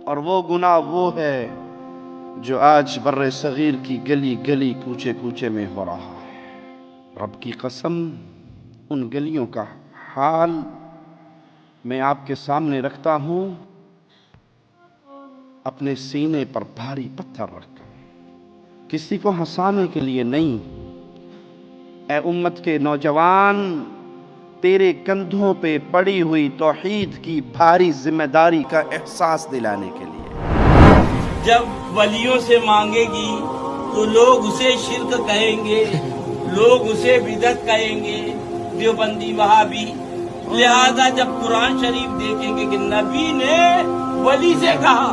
اور وہ گناہ وہ ہے جو آج بر صغیر کی گلی گلی کوچے کوچے میں ہو رہا ہے۔ رب کی قسم ان گلیوں کا حال میں آپ کے سامنے رکھتا ہوں، اپنے سینے پر بھاری پتھر رکھ کر، کسی کو ہنسانے کے لیے نہیں، اے امت کے نوجوان، تیرے کندھوں پہ پڑی ہوئی توحید کی بھاری ذمہ داری کا احساس دلانے کے لیے۔ جب ولیوں سے مانگے گی تو لوگ اسے شرک کہیں گے، لوگ اسے بدعت کہیں گے، دیوبندی وہابی۔ لہذا جب قرآن شریف دیکھیں گے کہ نبی نے ولی سے کہا،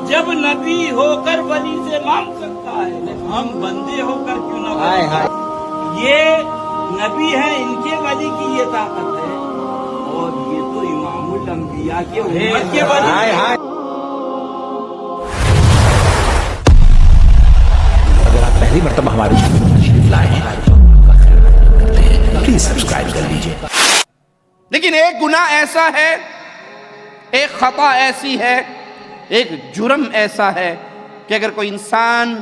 جب نبی ہو کر ولی سے مانگ سکتا ہے، ہم بندے ہو کر کیوں نہ مانگیں؟ یہ نبی ہیں، ان کے ولی کی یہ طاقت ہے، اور یہ تو امام الانبیاء کے امت کے ولی ہیں۔ اگر آپ پہلی مرتبہ ہمارے چینل پر تشریف لائے ہیں پلیز سبسکرائب کر لیجئے۔ لیکن ایک گناہ ایسا ہے، ایک خطا ایسی ہے، ایک جرم ایسا ہے کہ اگر کوئی انسان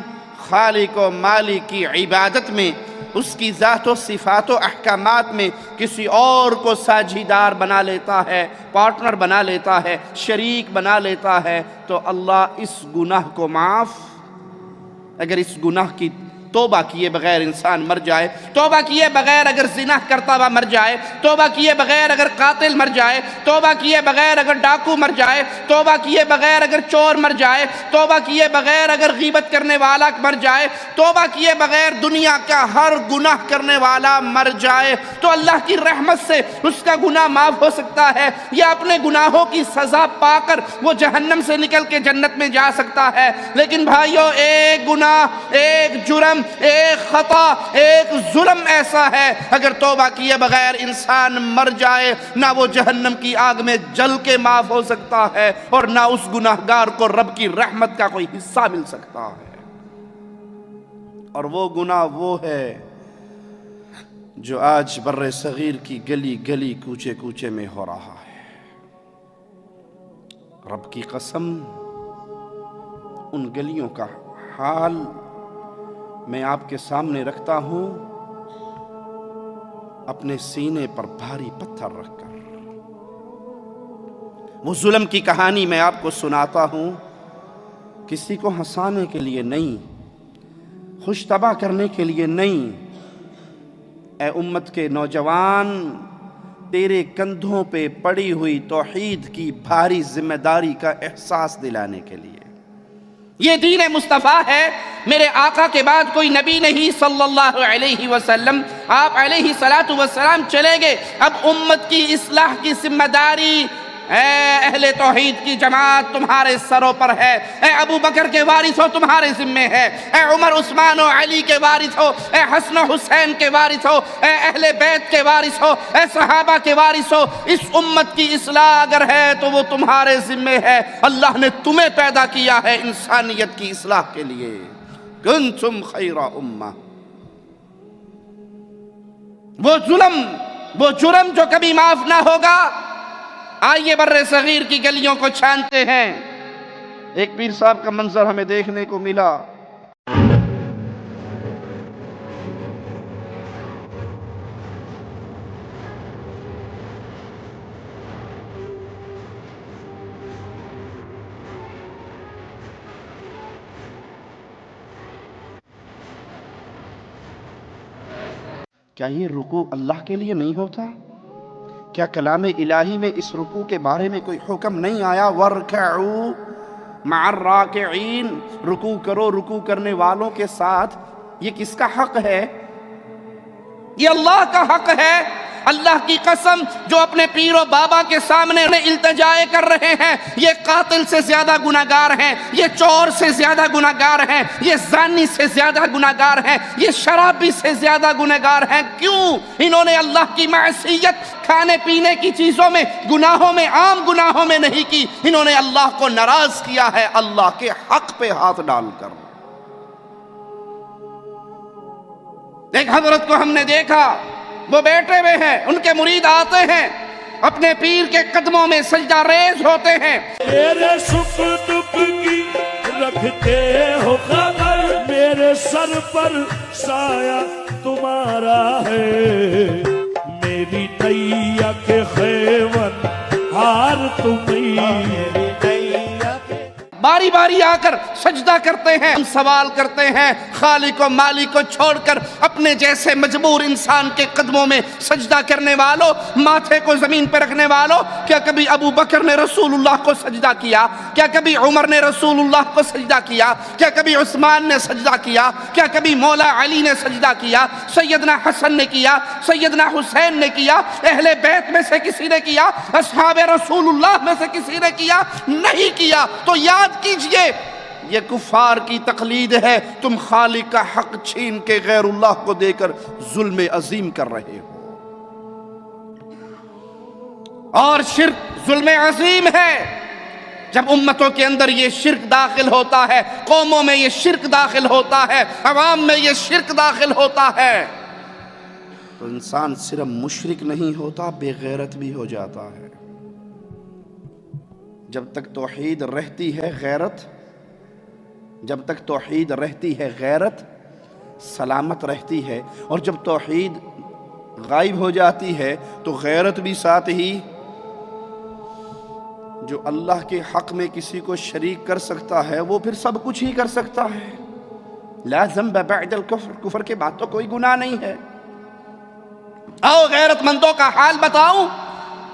خالق و مالک کی عبادت میں، اس کی ذات و صفات و احکامات میں کسی اور کو ساجھیدار بنا لیتا ہے، پارٹنر بنا لیتا ہے، شریک بنا لیتا ہے، تو اللہ اس گناہ کو معاف، اگر اس گناہ کی توبہ کیے بغیر انسان مر جائے، توبہ کیے بغیر اگر زنا کرتا ہوا مر جائے، توبہ کیے بغیر اگر قاتل مر جائے، توبہ کیے بغیر اگر ڈاکو مر جائے، توبہ کیے بغیر اگر چور مر جائے، توبہ کیے بغیر اگر غیبت کرنے والا مر جائے، توبہ کیے بغیر دنیا کا ہر گناہ کرنے والا مر جائے، تو اللہ کی رحمت سے اس کا گناہ معاف ہو سکتا ہے، یا اپنے گناہوں کی سزا پا کر وہ جہنم سے نکل کے جنت میں جا سکتا ہے۔ لیکن بھائیو، ایک گناہ، ایک جرم، ایک خطا، ایک ظلم ایسا ہے، اگر توبہ کیے بغیر انسان مر جائے، نہ وہ جہنم کی آگ میں جل کے معاف ہو سکتا ہے، اور نہ اس گناہگار کو رب کی رحمت کا کوئی حصہ مل سکتا ہے۔ اور وہ گناہ وہ ہے جو آج بر صغیر کی گلی گلی کوچے کوچے میں ہو رہا ہے۔ رب کی قسم ان گلیوں کا حال میں آپ کے سامنے رکھتا ہوں، اپنے سینے پر بھاری پتھر رکھ کر۔ وہ ظلم کی کہانی میں آپ کو سناتا ہوں، کسی کو ہنسانے کے لیے نہیں، خوش طبع کرنے کے لیے نہیں، اے امت کے نوجوان، تیرے کندھوں پہ پڑی ہوئی توحید کی بھاری ذمہ داری کا احساس دلانے کے لیے۔ یہ دین مصطفیٰ ہے، میرے آقا کے بعد کوئی نبی نہیں صلی اللہ علیہ وسلم۔ آپ علیہ السلام چلے گئے، اب امت کی اصلاح کی ذمہ داری اے اہل توحید کی جماعت تمہارے سروں پر ہے، اے ابو بکر کے وارث ہو تمہارے ذمے ہے، اے عمر عثمان و علی کے وارث ہو، اے حسن و حسین کے وارث ہو، اے اہل بیت کے وارث ہو، اے صحابہ کے وارث ہو۔ اس امت کی اصلاح اگر ہے تو وہ تمہارے ذمے ہے۔ اللہ نے تمہیں پیدا کیا ہے انسانیت کی اصلاح کے لیے، کنتم خیر امہ۔ وہ ظلم، وہ جرم جو کبھی معاف نہ ہوگا، آئیے بر صغیر کی گلیوں کو چھانتے ہیں۔ ایک پیر صاحب کا منظر ہمیں دیکھنے کو ملا، کیا یہ رکوع اللہ کے لیے نہیں ہوتا؟ کیا کلام الہی میں اس رکوع کے بارے میں کوئی حکم نہیں آیا؟ وَارْكَعُوا مَعَ الرَّاكِعِينَ، رکوع کرو رکوع کرنے والوں کے ساتھ۔ یہ کس کا حق ہے؟ یہ اللہ کا حق ہے۔ اللہ کی قسم، جو اپنے پیر و بابا کے سامنے التجائے کر رہے ہیں، یہ قاتل سے زیادہ گناہگار ہیں، یہ چور سے زیادہ گناہگار ہیں، یہ زانی سے زیادہ گناہگار ہیں، یہ شرابی سے زیادہ گناہگار ہیں۔ کیوں؟ انہوں نے اللہ کی معصیت کھانے پینے کی چیزوں میں، گناہوں میں، عام گناہوں میں نہیں کی، انہوں نے اللہ کو ناراض کیا ہے اللہ کے حق پہ ہاتھ ڈال کر۔ ایک حضرت کو ہم نے دیکھا، وہ بیٹھے ہوئے ہیں، ان کے مرید آتے ہیں، اپنے پیر کے قدموں میں سجدہ ریز ہوتے ہیں۔ تیرے سکھ دکھ رکھتے ہو خبر میرے سر پر سایہ تمہارا ہے میری نیا کے خیمن ہار تمہیں باری باری آ کر سجدہ کرتے ہیں ہم سوال کرتے ہیں خالق و مالک کو چھوڑ کر اپنے جیسے مجبور انسان کے قدموں میں سجدہ کرنے والوں ماتھے کو زمین پہ رکھنے والوں کیا کبھی ابو بکر نے رسول اللہ کو سجدہ کیا کیا کبھی عمر نے رسول اللہ کو سجدہ کیا کیا کبھی عثمان نے سجدہ کیا کیا کبھی مولا علی نے سجدہ کیا سیدنا حسن نے کیا سیدنا حسین نے کیا اہل بیت میں سے کسی نے کیا اصحاب رسول اللہ میں سے کسی نے کیا نہیں کیا تو یاد کیجئے یہ کفار کی تقلید ہے تم خالق کا حق چھین کے غیر اللہ کو دے کر ظلم عظیم کر رہے ہو اور شرک ظلم عظیم ہے جب امتوں کے اندر یہ شرک داخل ہوتا ہے قوموں میں یہ شرک داخل ہوتا ہے عوام میں یہ شرک داخل ہوتا ہے تو انسان صرف مشرک نہیں ہوتا بے غیرت بھی ہو جاتا ہے جب تک توحید رہتی ہے غیرت جب تک توحید رہتی ہے غیرت سلامت رہتی ہے اور جب توحید غائب ہو جاتی ہے تو غیرت بھی ساتھ ہی جو اللہ کے حق میں کسی کو شریک کر سکتا ہے وہ پھر سب کچھ ہی کر سکتا ہے لا ذنب بعد الکفر کفر کے بعد تو کوئی گناہ نہیں ہے آؤ غیرت مندوں کا حال بتاؤں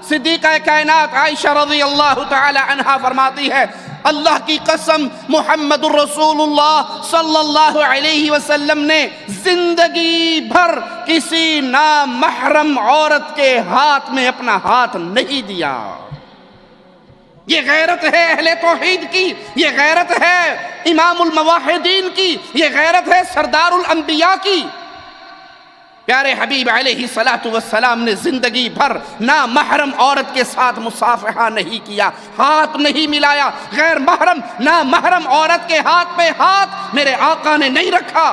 صدیقہ کائنات عائشہ رضی اللہ تعالی عنہا فرماتی ہے اللہ کی قسم محمد الرسول اللہ صلی اللہ علیہ وسلم نے زندگی بھر کسی نامحرم عورت کے ہاتھ میں اپنا ہاتھ نہیں دیا یہ غیرت ہے اہل توحید کی یہ غیرت ہے امام الموحدین کی یہ غیرت ہے سردار الانبیاء کی پیارے حبیب علیہ السلام نے زندگی بھر نامحرم عورت کے ساتھ مصافحہ نہیں کیا ہاتھ نہیں ملایا غیر محرم نامحرم عورت کے ہاتھ پہ ہاتھ میرے آقا نے نہیں رکھا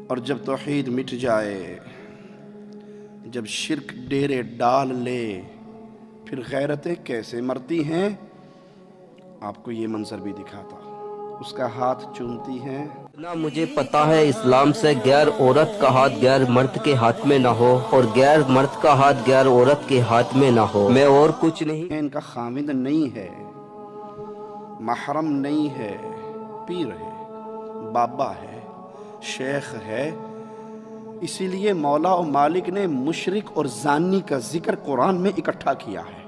اور جب توحید مٹ جائے جب شرک ڈیرے ڈال لے پھر غیرتیں کیسے مرتی ہیں آپ کو یہ منظر بھی دکھاتا اس کا ہاتھ چومتی ہیں نہ مجھے پتا ہے اسلام سے غیر عورت کا ہاتھ غیر مرد کے ہاتھ میں نہ ہو اور غیر مرد کا ہاتھ غیر عورت کے ہاتھ میں نہ ہو میں اور کچھ نہیں ان کا خامد نہیں ہے محرم نہیں ہے پیر ہے بابا ہے شیخ ہے اسی لیے مولا و مالک نے مشرک اور زانی کا ذکر قرآن میں اکٹھا کیا ہے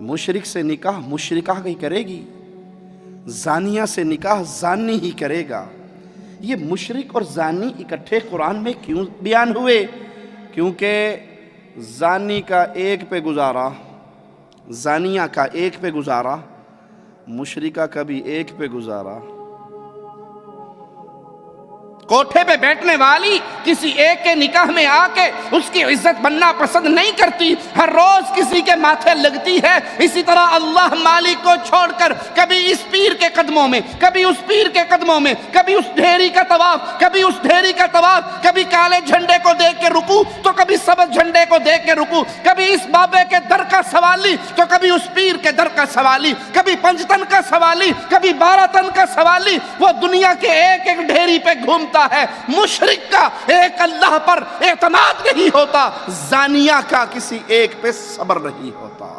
مشرک سے نکاح مشرکہ ہی کرے گی زانیہ سے نکاح زانی ہی کرے گا یہ مشرک اور زانی اکٹھے قرآن میں کیوں بیان ہوئے کیونکہ زانی کا ایک پہ گزارا زانیہ کا ایک پہ گزارا مشرکہ کا بھی ایک پہ گزارا کوٹھے پہ بیٹھنے والی کسی ایک کے نکاح میں آ کے اس کی عزت بننا پسند نہیں کرتی ہر روز کسی کے ماتھے لگتی ہے اسی طرح اللہ مالک کو چھوڑ کر کبھی اس پیر کے قدموں میں کبھی اس پیر کے قدموں میں کبھی اس ڈھیری کا طواف کبھی اس ڈھیری کا طواف کبھی کالے جھنڈے کو دیکھ کے رکو تو کبھی سبز جھنڈے کو دیکھ کے رکو کبھی اس بابے کے در کا سوالی تو کبھی اس پیر کے در کا سوالی کبھی 5 تن کا سوالی کبھی 12 تن کا سوالی وہ دنیا کے ایک ایک ڈھیری پہ گھومتا ہے مشرک کا ایک اللہ پر اعتماد نہیں ہوتا زانیہ کا کسی ایک پہ صبر نہیں ہوتا